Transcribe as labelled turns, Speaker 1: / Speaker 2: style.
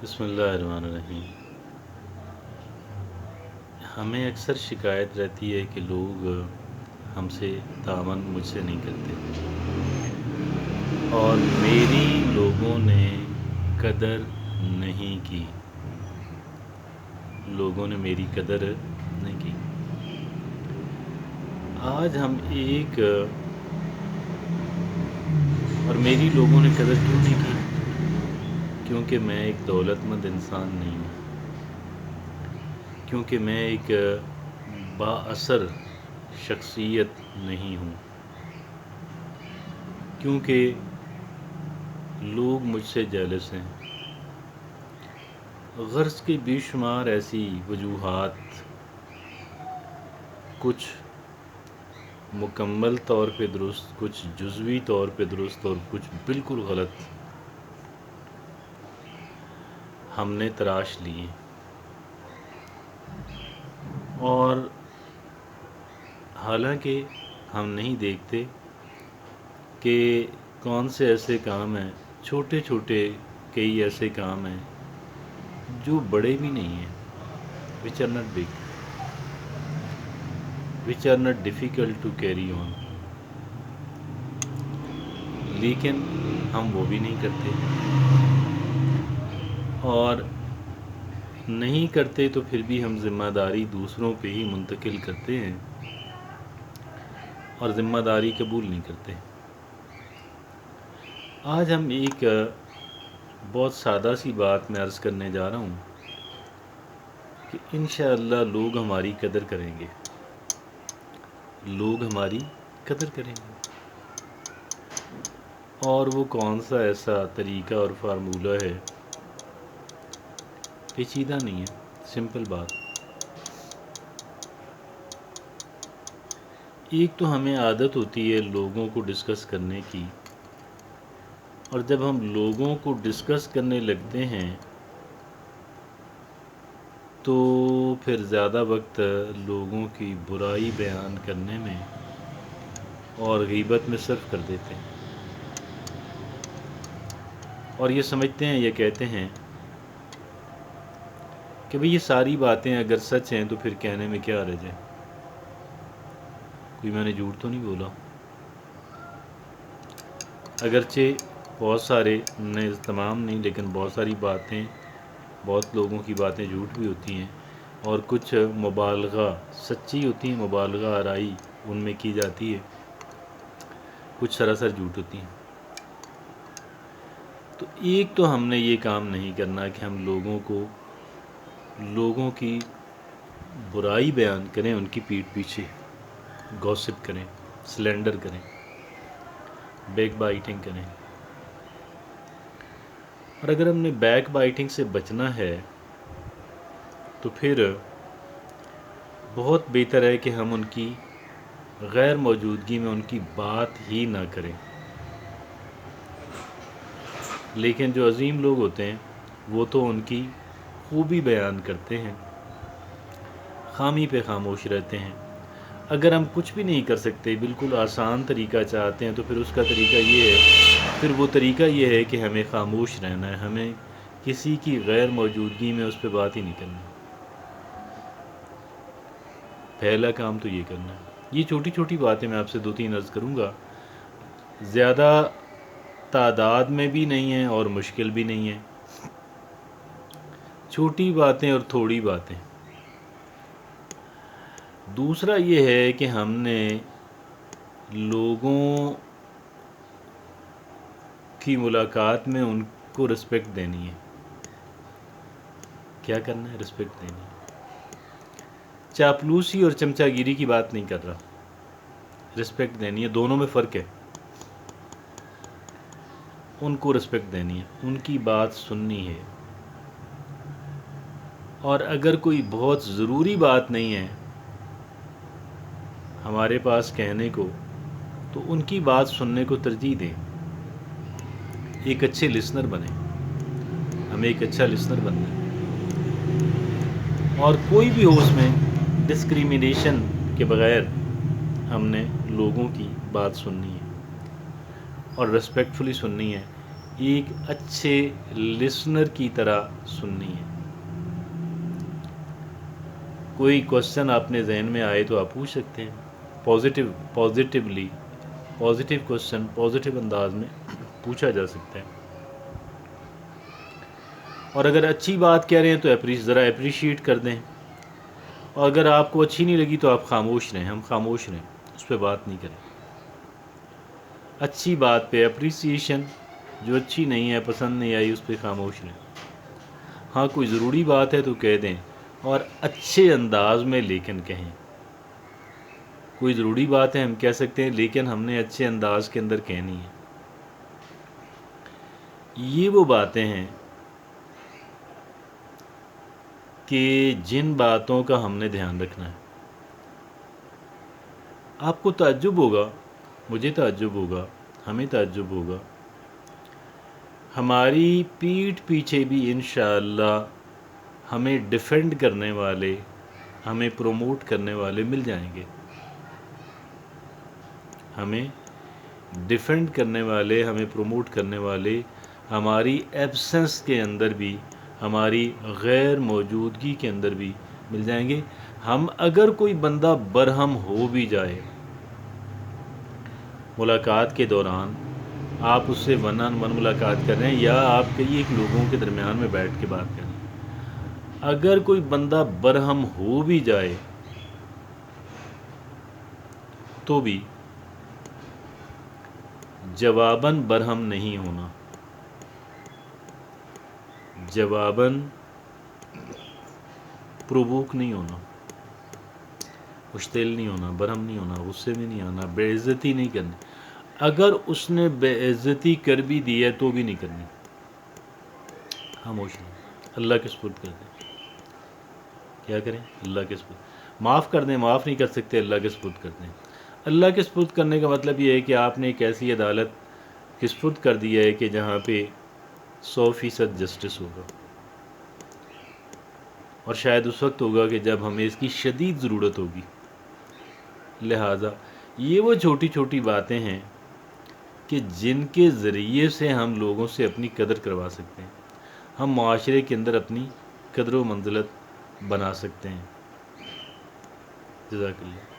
Speaker 1: بسم اللہ الرحمن الرحیم۔ ہمیں اکثر شکایت رہتی ہے کہ لوگ ہم سے تعاون مجھ سے نہیں کرتے اور میری لوگوں نے قدر نہیں کی، لوگوں نے میری قدر نہیں کی۔ آج ہم اور میری لوگوں نے قدر کیوں نہیں کی؟ کیونکہ میں ایک دولت مند انسان نہیں ہوں، کیونکہ میں ایک با اثر شخصیت نہیں ہوں، کیونکہ لوگ مجھ سے جیلس ہیں۔ غرض کی بے شمار ایسی وجوہات، کچھ مکمل طور پہ درست، کچھ جزوی طور پہ درست اور کچھ بالکل غلط ہم نے تراش لیے، اور حالانکہ ہم نہیں دیکھتے کہ کون سے ایسے کام ہیں، چھوٹے چھوٹے کئی ایسے کام ہیں جو بڑے بھی نہیں ہیں، which are not big, which are not difficult to carry on، لیکن ہم وہ بھی نہیں کرتے، اور نہیں کرتے تو پھر بھی ہم ذمہ داری دوسروں پہ ہی منتقل کرتے ہیں اور ذمہ داری قبول نہیں کرتے۔ آج ہم ایک بہت سادہ سی بات میں عرض کرنے جا رہا ہوں کہ انشاءاللہ لوگ ہماری قدر کریں گے، لوگ ہماری قدر کریں گے۔ اور وہ کون سا ایسا طریقہ اور فارمولہ ہے، پیچیدہ نہیں ہے، سمپل بات۔ ایک تو ہمیں عادت ہوتی ہے لوگوں کو ڈسکس کرنے کی، اور جب ہم لوگوں کو ڈسکس کرنے لگتے ہیں تو پھر زیادہ وقت لوگوں کی برائی بیان کرنے میں اور غیبت میں صرف کر دیتے ہیں، اور یہ سمجھتے ہیں، یہ کہتے ہیں کہ بھئی یہ ساری باتیں اگر سچ ہیں تو پھر کہنے میں کیا حرج ہے، کوئی میں نے جھوٹ تو نہیں بولا۔ اگرچہ بہت سارے تمام نہیں لیکن بہت ساری باتیں، بہت لوگوں کی باتیں جھوٹ بھی ہوتی ہیں، اور کچھ مبالغہ سچی ہوتی ہیں، مبالغہ آرائی ان میں کی جاتی ہے، کچھ سراسر جھوٹ ہوتی ہیں۔ تو ایک تو ہم نے یہ کام نہیں کرنا کہ ہم لوگوں کی برائی بیان کریں، ان کی پیٹھ پیچھے گوسپ کریں، سلینڈر کریں، بیک بائٹنگ کریں۔ اور اگر ہم نے بیک بائٹنگ سے بچنا ہے تو پھر بہت بہتر ہے کہ ہم ان کی غیر موجودگی میں ان کی بات ہی نہ کریں۔ لیکن جو عظیم لوگ ہوتے ہیں وہ تو ان کی خوبی بیان کرتے ہیں، خامی پہ خاموش رہتے ہیں۔ اگر ہم کچھ بھی نہیں کر سکتے، بالکل آسان طریقہ چاہتے ہیں، تو پھر اس کا طریقہ یہ ہے، پھر وہ طریقہ یہ ہے کہ ہمیں خاموش رہنا ہے، ہمیں کسی کی غیر موجودگی میں اس پہ بات ہی نہیں کرنی۔ پہلا کام تو یہ کرنا ہے۔ یہ چھوٹی چھوٹی باتیں میں آپ سے 2-3 عرض کروں گا، زیادہ تعداد میں بھی نہیں ہیں اور مشکل بھی نہیں ہیں، چھوٹی باتیں اور تھوڑی باتیں۔ دوسرا یہ ہے کہ ہم نے لوگوں کی ملاقات میں ان کو رسپیکٹ دینی ہے۔ کیا کرنا ہے؟ رسپیکٹ دینی ہے۔ چاپلوسی اور چمچہ گیری کی بات نہیں کر رہا، رسپیکٹ دینی ہے، دونوں میں فرق ہے۔ ان کو رسپیکٹ دینی ہے، ان کی بات سننی ہے، اور اگر کوئی بہت ضروری بات نہیں ہے ہمارے پاس کہنے کو تو ان کی بات سننے کو ترجیح دیں، ایک اچھے لسنر بنیں، ہمیں ایک اچھا لسنر بننا ہے، اور کوئی بھی ہو اس میں ڈسکریمنیشن کے بغیر ہم نے لوگوں کی بات سننی ہے اور ریسپیکٹفلی سننی ہے۔ ایک اچھے لسنر کی طرح سننی ہے۔ کوئی کوشچن اپنے ذہن میں آئے تو آپ پوچھ سکتے ہیں، پازیٹیولی پازیٹیو کوشچن پازیٹیو انداز میں پوچھا جا سکتا ہے۔ اور اگر اچھی بات کہہ رہے ہیں تو ذرا اپریشیٹ کر دیں، اور اگر آپ کو اچھی نہیں لگی تو آپ خاموش رہیں، ہم خاموش رہیں، اس پہ بات نہیں کریں۔ اچھی بات پہ اپریسیشن، جو اچھی نہیں ہے، پسند نہیں آئی، اس پہ خاموش رہیں۔ ہاں کوئی ضروری بات ہے تو کہہ دیں، اور اچھے انداز میں لیکن کہیں۔ کوئی ضروری بات ہے ہم کہہ سکتے ہیں، لیکن ہم نے اچھے انداز کے اندر کہنی ہے۔ یہ وہ باتیں ہیں کہ جن باتوں کا ہم نے دھیان رکھنا ہے۔ آپ کو تعجب ہوگا، مجھے تعجب ہوگا، ہمیں تعجب ہوگا، ہماری پیٹھ پیچھے بھی انشاءاللہ ہمیں ڈیفینڈ کرنے والے، ہمیں پروموٹ کرنے والے مل جائیں گے۔ ہمیں ڈیفینڈ کرنے والے، ہمیں پروموٹ کرنے والے ہماری ایبسنس کے اندر بھی، ہماری غیر موجودگی کے اندر بھی مل جائیں گے۔ ہم اگر کوئی بندہ برہم ہو بھی جائے، ملاقات کے دوران آپ اس سے ون آن ون ملاقات کر رہے ہیں، یا آپ کئی ایک لوگوں کے درمیان میں بیٹھ کے بات کر رہے ہیں، اگر کوئی بندہ برہم ہو بھی جائے تو بھی جواباً برہم نہیں ہونا، جواباً پرووک نہیں ہونا، مشتعل نہیں ہونا، برہم نہیں ہونا، غصے میں نہیں آنا، بے عزتی نہیں کرنی۔ اگر اس نے بے عزتی کر بھی دی ہے تو بھی نہیں کرنی، خاموش نہیں، اللہ کے سپرد کر دیں۔ کیا کریں؟ اللہ کے سپرد، معاف کر دیں، معاف نہیں کر سکتے، اللہ کے سپرد کر دیں۔ اللہ کے سپرد کرنے کا مطلب یہ ہے کہ آپ نے ایک ایسی عدالت کے سپرد کر دیا ہے کہ جہاں پہ 100% جسٹس ہوگا، اور شاید اس وقت ہوگا کہ جب ہمیں اس کی شدید ضرورت ہوگی۔ لہٰذا یہ وہ چھوٹی چھوٹی باتیں ہیں کہ جن کے ذریعے سے ہم لوگوں سے اپنی قدر کروا سکتے ہیں، ہم معاشرے کے اندر اپنی قدر و منزلت بنا سکتے ہیں۔ جزاک اللہ۔